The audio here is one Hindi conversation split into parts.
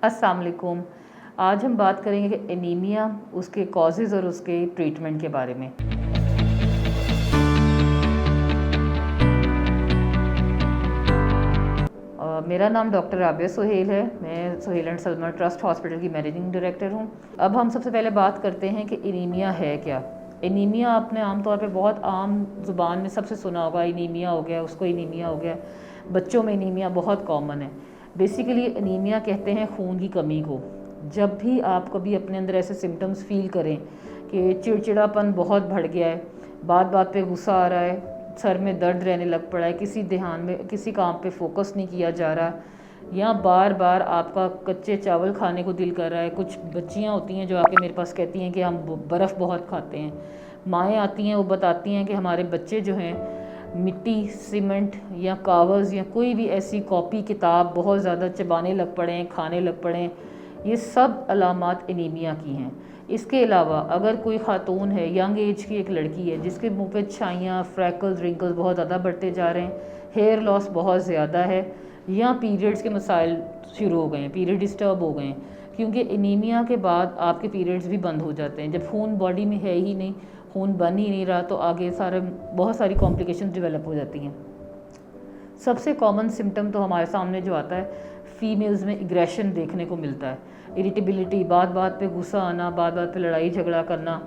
अस्सलाम वालेकुम। आज हम बात करेंगे कि एनीमिया, उसके कॉजेज़ और उसके ट्रीटमेंट के बारे में। मेरा नाम डॉक्टर राबिया सुहेल है। मैं Suhel and Salma trust hospital की मैनेजिंग डायरेक्टर हूँ। अब हम सबसे पहले बात करते हैं कि एनीमिया है क्या। एनीमिया आपने आम तौर पे बहुत आम ज़ुबान में सबसे सुना होगा, एनीमिया हो गया, उसको एनीमिया हो गया। बच्चों में एनीमिया बहुत कॉमन है। बेसिकली एनीमिया कहते हैं खून की कमी को। जब भी आप कभी अपने अंदर ऐसे सिम्टम्स फील करें कि चिड़चिड़ापन बहुत बढ़ गया है, बात बात पे गुस्सा आ रहा है, सर में दर्द रहने लग पड़ा है, किसी ध्यान में किसी काम पे फोकस नहीं किया जा रहा, या बार बार आपका कच्चे चावल खाने को दिल कर रहा है। कुछ बच्चियां होती हैं जो आके मेरे पास कहती हैं कि हम बर्फ़ बहुत खाते हैं। माएँ आती हैं, वो बताती हैं कि हमारे बच्चे जो हैं मिट्टी, सीमेंट या कागज़ या कोई भी ऐसी कॉपी किताब बहुत ज़्यादा चबाने लग पड़े हैं, खाने लग पड़े हैं। ये सब अलामात एनीमिया की हैं। इसके अलावा अगर कोई ख़ातून है, यंग एज की एक लड़की है जिसके मुंह पे छाइयाँ, फ्रैकल्स, रिंकल्स बहुत ज़्यादा बढ़ते जा रहे हैं, हेयर लॉस बहुत ज़्यादा है, या पीरियड्स के मसाइल शुरू हो गए हैं, पीरियड डिस्टर्ब हो गए हैं, क्योंकि एनीमिया के बाद आपके पीरियड्स भी बंद हो जाते हैं। जब खून बॉडी में है ही नहीं, खून बन ही नहीं रहा, तो आगे बहुत सारी कॉम्प्लिकेशंस डेवलप हो जाती हैं। सबसे कॉमन सिम्टम तो हमारे सामने जो आता है, फीमेल्स में एग्रेशन देखने को मिलता है, इरिटेबिलिटी, बात बात पे गुस्सा आना, बात बात पे लड़ाई झगड़ा करना।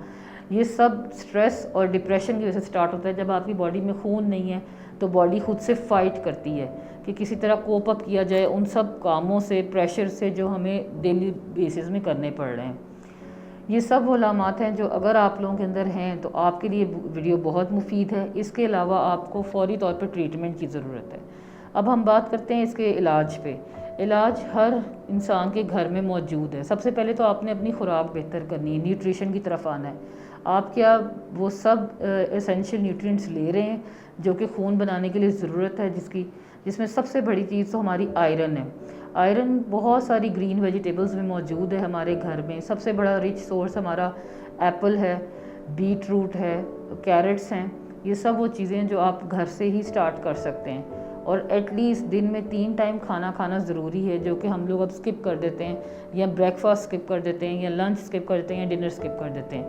ये सब स्ट्रेस और डिप्रेशन की वजह से स्टार्ट होता है। जब आपकी बॉडी में खून नहीं है तो बॉडी खुद से फाइट करती है कि किसी तरह कोप अप किया जाए उन सब कामों से, प्रेशर से जो हमें डेली बेसिस में करने पड़ रहे हैं। ये सब वो अलामात हैं जो अगर आप लोगों के अंदर हैं तो आपके लिए वीडियो बहुत मुफीद है। इसके अलावा आपको फौरी तौर पर ट्रीटमेंट की ज़रूरत है। अब हम बात करते हैं इसके इलाज पे। इलाज हर इंसान के घर में मौजूद है। सबसे पहले तो आपने अपनी खुराक बेहतर करनी है, न्यूट्रिशन की तरफ आना है। आप क्या वो सब एसेंशियल न्यूट्रिएंट्स ले रहे हैं जो कि खून बनाने के लिए ज़रूरत है, जिसमें सबसे बड़ी चीज़ तो हमारी आयरन है। आयरन बहुत सारी ग्रीन वेजिटेबल्स में मौजूद है हमारे घर में। सबसे बड़ा रिच सोर्स हमारा एप्पल है, बीट रूट है, कैरेट्स हैं। ये सब वो चीज़ें जो आप घर से ही स्टार्ट कर सकते हैं। और एटलीस्ट दिन में 3 टाइम खाना खाना ज़रूरी है, जो कि हम लोग अब स्किप कर देते हैं, या ब्रेकफास्ट स्किप कर देते हैं, या लंच स्किप कर देते हैं, या डिनर स्किप कर देते हैं।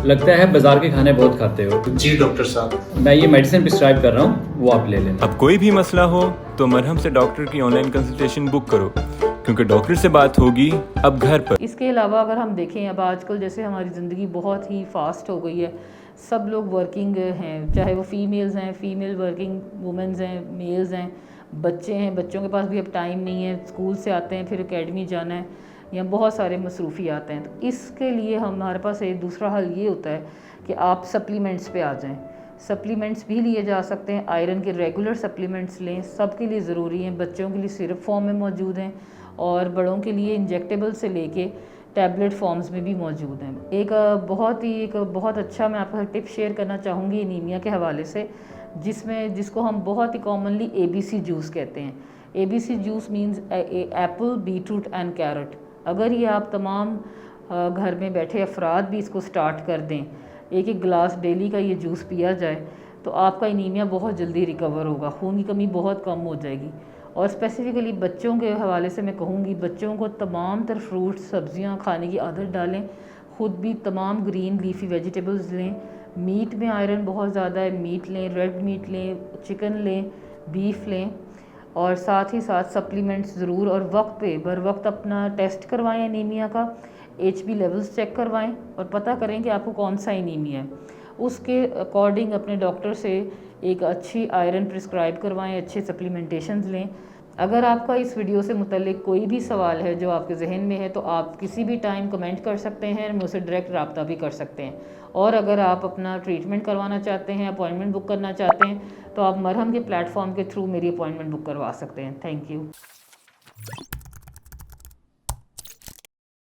लगता है बाजार के खाने बहुत खाते हो। जी डॉक्टर साहब, मैं ये मेडिसिन प्रिस्क्राइब कर रहा हूँ, वो आप ले लेना। अब कोई भी मसला हो तो मरहम से डॉक्टर की ऑनलाइन कंसल्टेशन बुक करो, क्योंकि डॉक्टर से बात होगी अब घर पर। इसके अलावा अगर हम देखें, अब आजकल जैसे हमारी ज़िंदगी बहुत ही फास्ट हो गई है, सब लोग वर्किंग हैं, चाहे वो फीमेल्स हैं, फीमेल वर्किंग वुमेंस हैं, मेल्स हैं, बच्चे हैं, बच्चों के पास भी अब टाइम नहीं है, स्कूल से आते हैं फिर एकेडमी जाना है, या बहुत सारे मसरूफियात हैं। तो इसके लिए हमारे पास एक दूसरा हल ये होता है कि आप सप्लीमेंट्स पे आ जाएं। सप्लीमेंट्स भी लिए जा सकते हैं, आयरन के रेगुलर सप्लीमेंट्स लें, सबके लिए ज़रूरी हैं। बच्चों के लिए सिरप फॉर्म में मौजूद हैं और बड़ों के लिए इंजेक्टेबल से लेके टैबलेट फॉर्म्स में भी मौजूद हैं। एक बहुत अच्छा मैं आपका टिप शेयर करना चाहूँगी एनीमिया के हवाले से, जिसको हम बहुत ही कॉमनली ABC जूस कहते हैं। ABC juice means Apple, beetroot and carrot. अगर ये आप तमाम घर में बैठे अफराद भी इसको स्टार्ट कर दें, एक एक गिलास डेली का ये जूस पिया जाए, तो आपका एनीमिया बहुत जल्दी रिकवर होगा, खून की कमी बहुत कम हो जाएगी। और स्पेसिफ़िकली बच्चों के हवाले से मैं कहूँगी, बच्चों को तमाम तर फ्रूट्स, सब्जियाँ खाने की आदत डालें, ख़ुद भी तमाम ग्रीन लीफी वेजिटेबल्स लें। मीट में आयरन बहुत ज़्यादा है, मीट लें, रेड मीट लें, चिकन लें, बीफ लें, और साथ ही साथ सप्लीमेंट्स ज़रूर, और बर वक्त अपना टेस्ट करवाएं एनीमिया का, HB लेवल्स चेक करवाएं और पता करें कि आपको कौन सा एनीमिया है। उसके अकॉर्डिंग अपने डॉक्टर से एक अच्छी आयरन प्रिस्क्राइब करवाएं, अच्छे सप्लीमेंटेशंस लें। अगर आपका इस वीडियो से मुतल्लिक कोई भी सवाल है जो आपके जहन में है, तो आप किसी भी टाइम कमेंट कर सकते हैं, मुझसे डायरेक्ट रब्ता भी कर सकते हैं। और अगर आप अपना ट्रीटमेंट करवाना चाहते हैं, अपॉइंटमेंट बुक करना चाहते हैं, तो आप मरहम के प्लेटफॉर्म के थ्रू मेरी अपॉइंटमेंट बुक करवा सकते हैं। Thank you.